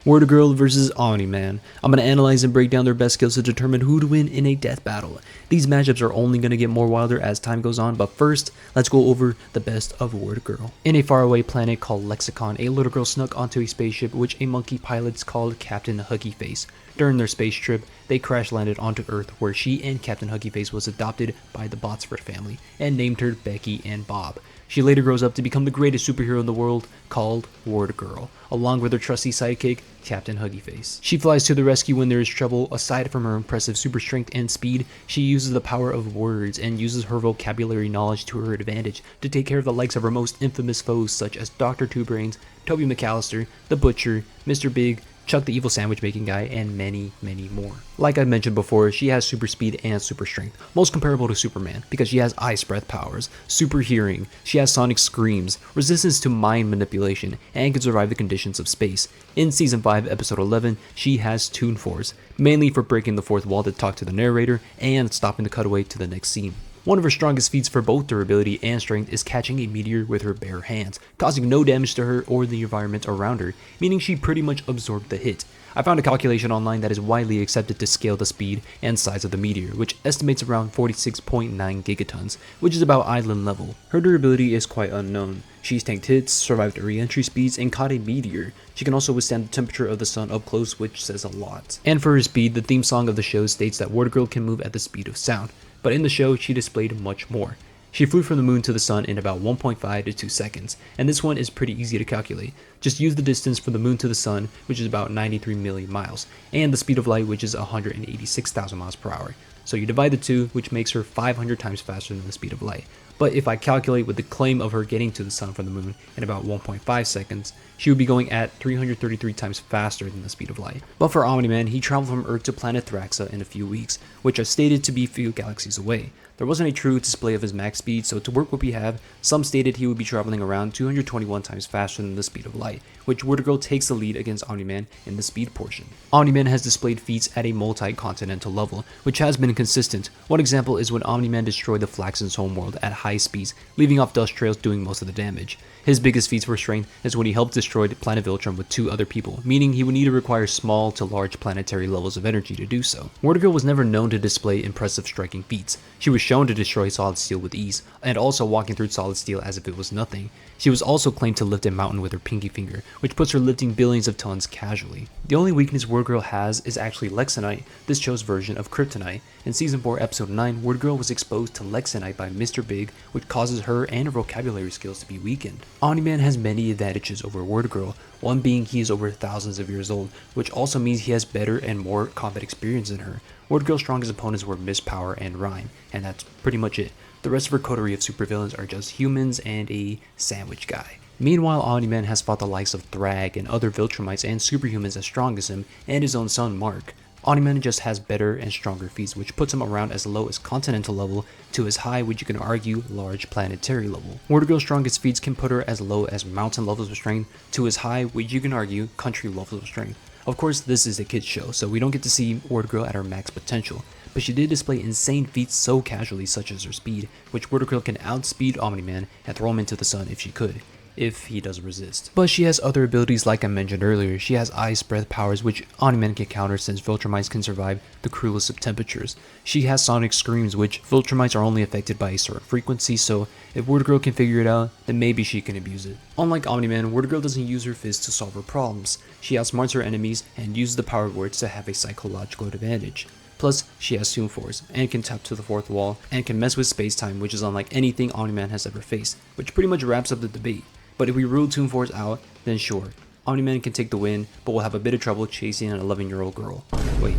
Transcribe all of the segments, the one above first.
WordGirl versus Omni-Man. I'm going to analyze and break down their best skills to determine who to win in a death battle. These matchups are only going to get more wilder as time goes on, but first, let's go over the best of WordGirl. In a faraway planet called Lexicon, a little girl snuck onto a spaceship which a monkey pilot's called Captain Huggyface. During their space trip, they crash landed onto Earth where she and Captain Huggyface was adopted by the Botsford family and named her Becky and Bob. She later grows up to become the greatest superhero in the world, called WordGirl, along with her trusty sidekick, Captain Huggyface. She flies to the rescue when there is trouble. Aside from her impressive super strength and speed, she uses the power of words and uses her vocabulary knowledge to her advantage to take care of the likes of her most infamous foes such as Dr. Two Brains, Toby McAllister, The Butcher, Mr. Big, Chuck the evil sandwich making guy, and many more. Like I mentioned before, she has super speed and super strength, most comparable to Superman because she has ice breath powers, super hearing, she has sonic screams, resistance to mind manipulation, and can survive the conditions of space. In season 5 episode 11, she has Toon Force, mainly for breaking the fourth wall to talk to the narrator and stopping the cutaway to the next scene. One of her strongest feats for both durability and strength is catching a meteor with her bare hands, causing no damage to her or the environment around her, meaning she pretty much absorbed the hit. I found a calculation online that is widely accepted to scale the speed and size of the meteor, which estimates around 46.9 gigatons, which is about island level. Her durability is quite unknown. She's tanked hits, survived re-entry speeds, and caught a meteor. She can also withstand the temperature of the sun up close, which says a lot. And for her speed, the theme song of the show states that WordGirl can move at the speed of sound. But in the show, she displayed much more. She flew from the moon to the sun in about 1.5 to 2 seconds, and this one is pretty easy to calculate. Just use the distance from the moon to the sun, which is about 93 million miles, and the speed of light, which is 186,000 miles per hour. So you divide the two, which makes her 500 times faster than the speed of light. But if I calculate with the claim of her getting to the sun from the moon in about 1.5 seconds, she would be going at 333 times faster than the speed of light. But for Omni-Man, he traveled from Earth to planet Thraxa in a few weeks, which are stated to be few galaxies away. There wasn't a true display of his max speed, so to work what we have, some stated he would be traveling around 221 times faster than the speed of light, which WordGirl takes the lead against Omni-Man in the speed portion. Omni-Man has displayed feats at a multi-continental level, which has been consistent. One example is when Omni-Man destroyed the Flaxen's homeworld at high speeds, leaving off dust trails doing most of the damage. His biggest feats for strength is when he helped destroy planet Viltrum with 2 other people, meaning he would need to require small to large planetary levels of energy to do so. WordGirl was never known to display impressive striking feats. She was shown to destroy solid steel with ease, and also walking through solid steel as if it was nothing. She was also claimed to lift a mountain with her pinky finger, which puts her lifting billions of tons casually. The only weakness WordGirl has is actually Lexinite, this show's version of Kryptonite. In season 4 episode 9, WordGirl was exposed to Lexinite by Mr. Big, which causes her and her vocabulary skills to be weakened. Omni-Man has many advantages over WordGirl, one being he is over thousands of years old, which also means he has better and more combat experience than her. WordGirl's strongest opponents were Miss Power and Rhyme, and that's pretty much it. The rest of her coterie of supervillains are just humans and a sandwich guy. Meanwhile, Omni-Man has fought the likes of Thrag and other Viltrumites and superhumans as strong as him, and his own son Mark. Omni-Man just has better and stronger feats, which puts him around as low as continental level to as high, which you can argue, large planetary level. WordGirl's strongest feats can put her as low as mountain levels of strength to as high, which you can argue, country levels of strength. Of course, this is a kids show, so we don't get to see WordGirl at her max potential, but she did display insane feats so casually, such as her speed, which WordGirl can outspeed Omni-Man and throw him into the sun if she could, if he doesn't resist. But she has other abilities like I mentioned earlier. She has ice breath powers, which Omni-Man can counter since Viltrumites can survive the cruelest of temperatures. She has sonic screams, which Viltrumites are only affected by a certain frequency, so if WordGirl can figure it out, then maybe she can abuse it. Unlike Omni-Man, WordGirl doesn't use her fists to solve her problems. She outsmarts her enemies and uses the power of words to have a psychological advantage. Plus, she has Toon Force, and can tap to the fourth wall, and can mess with space-time, which is unlike anything Omni-Man has ever faced, which pretty much wraps up the debate. But if we rule Toon Force out, then sure, Omni-Man can take the win, but we'll have a bit of trouble chasing an 11-year-old girl. Wait,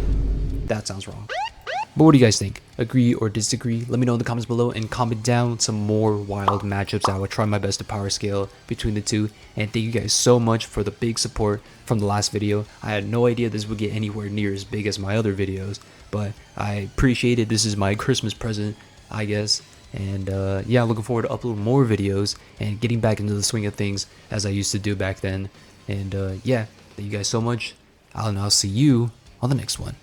that sounds wrong. But what do you guys think? Agree or disagree? Let me know in the comments below and comment down some more wild matchups. I will try my best to power scale between the two. And thank you guys so much for the big support from the last video. I had no idea this would get anywhere near as big as my other videos, but I appreciate it. This is my Christmas present, I guess. And yeah, looking forward to uploading more videos and getting back into the swing of things as I used to do back then. And yeah, thank you guys so much. I'll see you on the next one.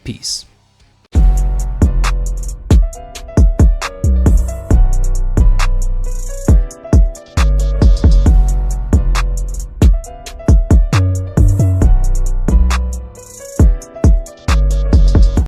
Peace.